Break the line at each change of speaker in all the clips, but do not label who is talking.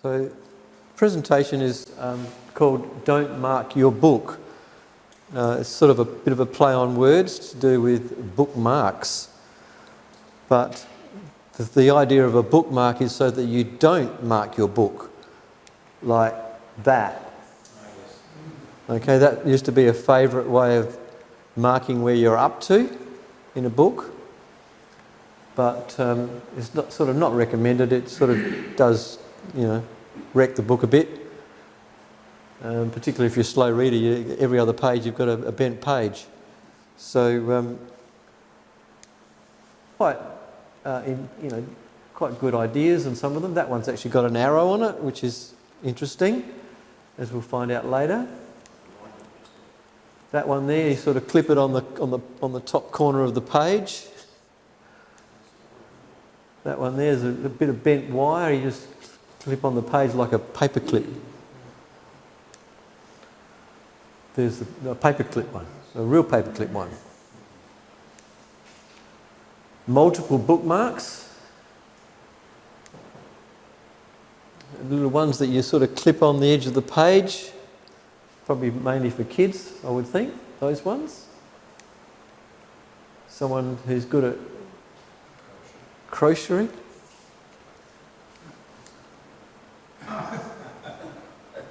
So, presentation is called Don't Mark Your Book. It's sort of a bit of a play on words to do with bookmarks. But the idea of a bookmark is so that you don't mark your book like that. Okay, that used to be a favourite way of marking where you're up to in a book. But it's not sort of not recommended. It sort of does, wreck the book a bit. Particularly if you're a slow reader, every other page you've got a bent page. So quite good ideas, and some of them. That one's actually got an arrow on it, which is interesting, as we'll find out later. That one there, you sort of clip it on the top corner of the page. That one there's a bit of bent wire. You just clip on the page like a paper clip. There's a paper clip one, a real paper clip one. Multiple bookmarks. Little ones that you sort of clip on the edge of the page. Probably mainly for kids, I would think, those ones. Someone who's good at crocheting.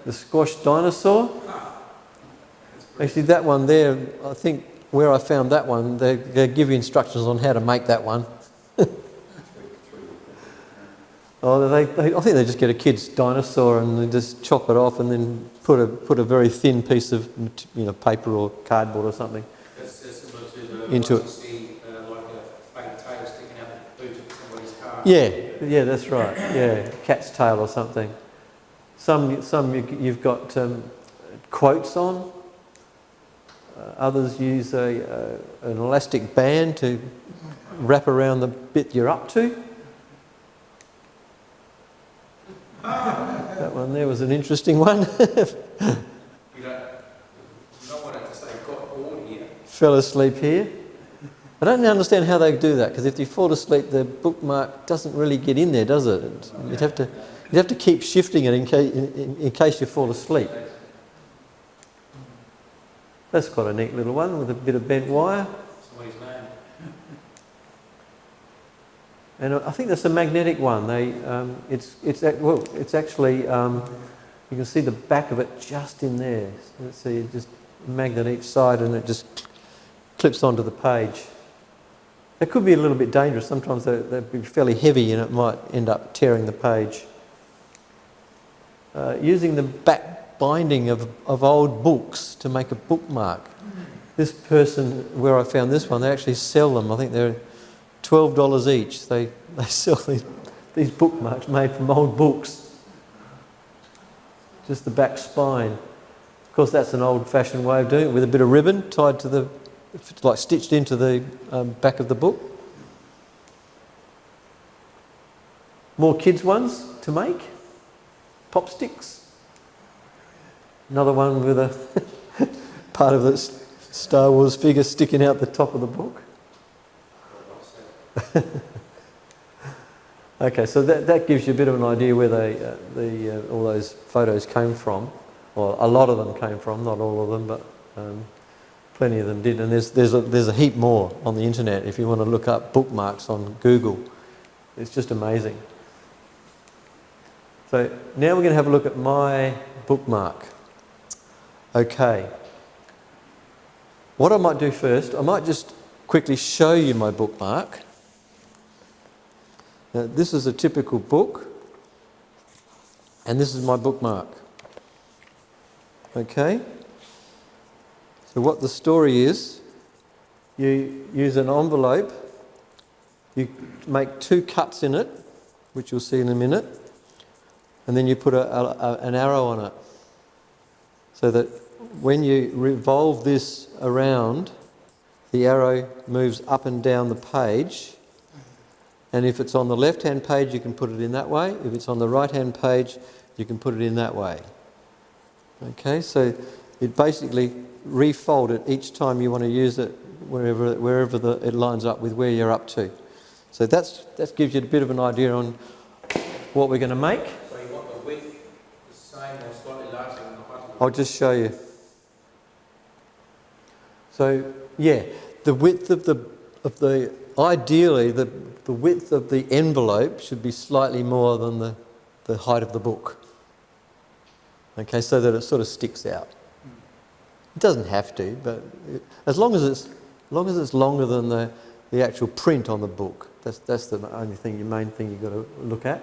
The squashed dinosaur. Actually, that one there, I think where I found that one, they give you instructions on how to make that one. I think they just get a kid's dinosaur and they just chop it off and then put a very thin piece of paper or cardboard or something into it.
Like a fake tail sticking out the boot of somebody's car.
Yeah, that's right. Yeah, cat's tail or something. Some you've got quotes on. Others use an elastic band to wrap around the bit you're up to. That one there was an interesting one.
You don't want it to say got bored here.
Fell asleep here. I don't understand how they do that, because if you fall asleep, the bookmark doesn't really get in there, does it? You'd have to keep shifting it in case you fall asleep. That's quite a neat little one with a bit of bent wire.
Somebody's name.
And I think that's a magnetic one. It's actually you can see the back of it just in there. So let's see, just a magnet each side, and it just clips onto the page. They could be a little bit dangerous. Sometimes they'd be fairly heavy, and it might end up tearing the page. Using the back binding of old books to make a bookmark. This person, where I found this one, they actually sell them. I think they're $12 each. They sell these bookmarks made from old books. Just the back spine. Of course, that's an old-fashioned way of doing it, with a bit of ribbon tied to like stitched into the back of the book. More kids' ones to make. Pop sticks. Another one with a part of the Star Wars figure sticking out the top of the book. Okay, so that gives you a bit of an idea where all those photos came from. Well, a lot of them came from, not all of them, but plenty of them did. And there's a heap more on the internet if you want to look up bookmarks on Google. It's just amazing. So now we're going to have a look at my bookmark. Okay. What I might do first, I might just quickly show you my bookmark. Now, this is a typical book, and this is my bookmark. Okay? So what the story is, you use an envelope, you make 2 cuts in it, which you'll see in a minute, and then you put an arrow on it, so that when you revolve this around, the arrow moves up and down the page. And if it's on the left-hand page, you can put it in that way. If it's on the right-hand page, you can put it in that way. Okay, so it basically refold it each time you want to use it, wherever it lines up with where you're up to. So that gives you a bit of an idea on what we're going to make.
So you want the width
I'll just show you. So yeah, the width of the ideally the width of the envelope should be slightly more than the height of the book. Okay, so that it sort of sticks out. It doesn't have to, but as long as it's longer than the actual print on the book, that's the only thing, your main thing you've got to look at.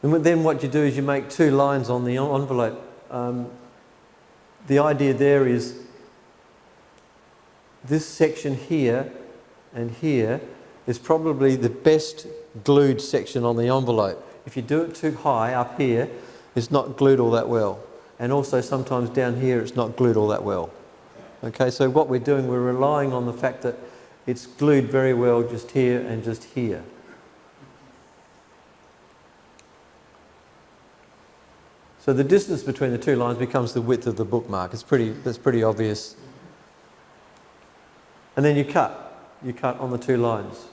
And then what you do is you make 2 lines on the envelope. The idea there is this section here and here is probably the best glued section on the envelope. If you do it too high up here, it's not glued all that well. And also sometimes down here it's not glued all that well. Okay, so what we're doing, we're relying on the fact that it's glued very well just here and just here. So the distance between the 2 lines becomes the width of the bookmark. That's pretty obvious. And then you cut on the 2 lines.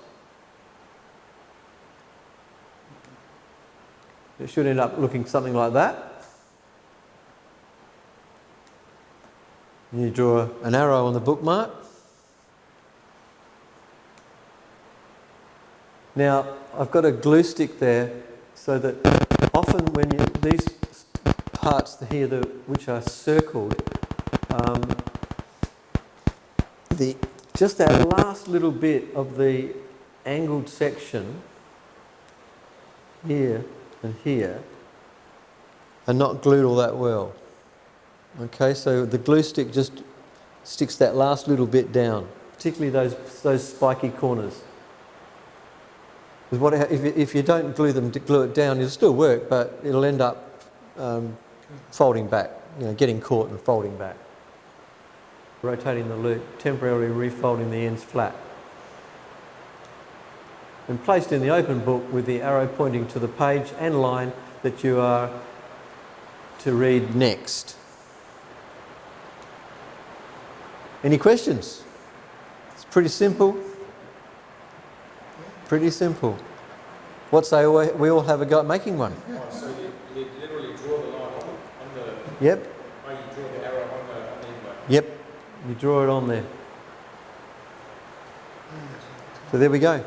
It should end up looking something like that. And you draw an arrow on the bookmark. Now, I've got a glue stick there so that often when these parts here which are circled, just that last little bit of the angled section here and here are not glued all that well. Okay, so the glue stick just sticks that last little bit down, particularly those spiky corners. Because if you don't glue it down, it'll still work, but it'll end up folding back, getting caught and folding back. Rotating the loop, temporarily refolding the ends flat. And placed in the open book with the arrow pointing to the page and line that you are to read next. Any questions? It's pretty simple. Pretty simple. What say we all have a go at making one?
Oh, so you literally draw the line on the...
Yep.
Oh, you draw the arrow on the envelope?
Yep. You draw it on there. So there we go.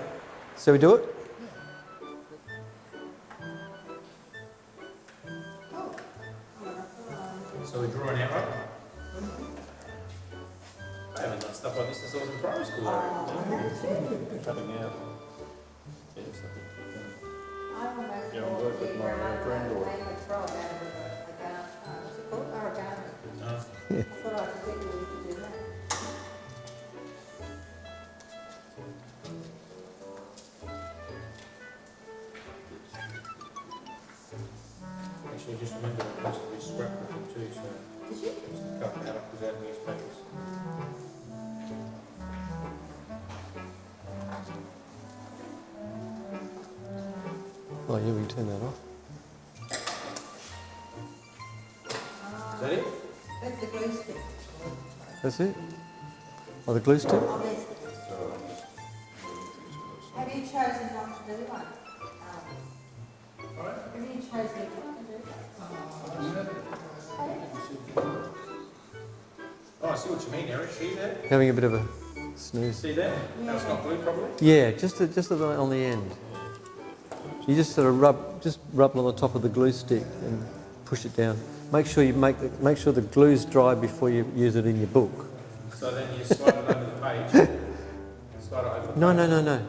So we do it?
So we draw an arrow? I haven't done stuff like this since I was in primary school. Cutting out. Yeah, I work with my granddaughter.
Yeah.
Actually, just remember it has to be scrapbooking too, so just cut that up without newspapers.
Oh yeah, we can turn that off.
Is that it?
That's the glue stick.
That's it? Oh, the glue stick?
Oh, there's have you chosen not to do one? Have you chosen not to do
Oh, I see what you mean, Eric. See that?
Having a bit of a snooze.
See that? That's not glued properly?
Yeah, just on the end. You just sort of rub on the top of the glue stick and push it down. Make sure make sure the glue's dry before you use it in your book.
So then you slide it over the page. Slide it over the page.
No.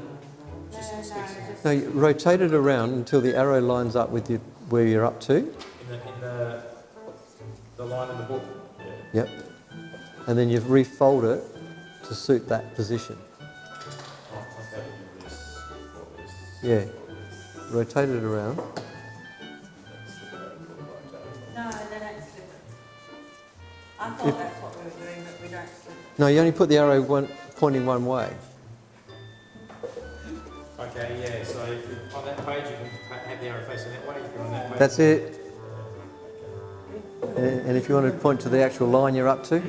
Just sticks in
No, you rotate it around until the arrow lines up with where you're up to.
the line in the book.
Yep. And then you refold it to suit that position.
Oh, okay. This,
Yeah. Rotate it around.
No, they don't slip it. I thought that's what we were doing, but we don't slip it.
No, you only put the arrow pointing one way.
Okay, yeah, so if you're on that page, you can have the arrow facing that way. If you're on that page,
That's it. And if you want to point to the actual line you're up to,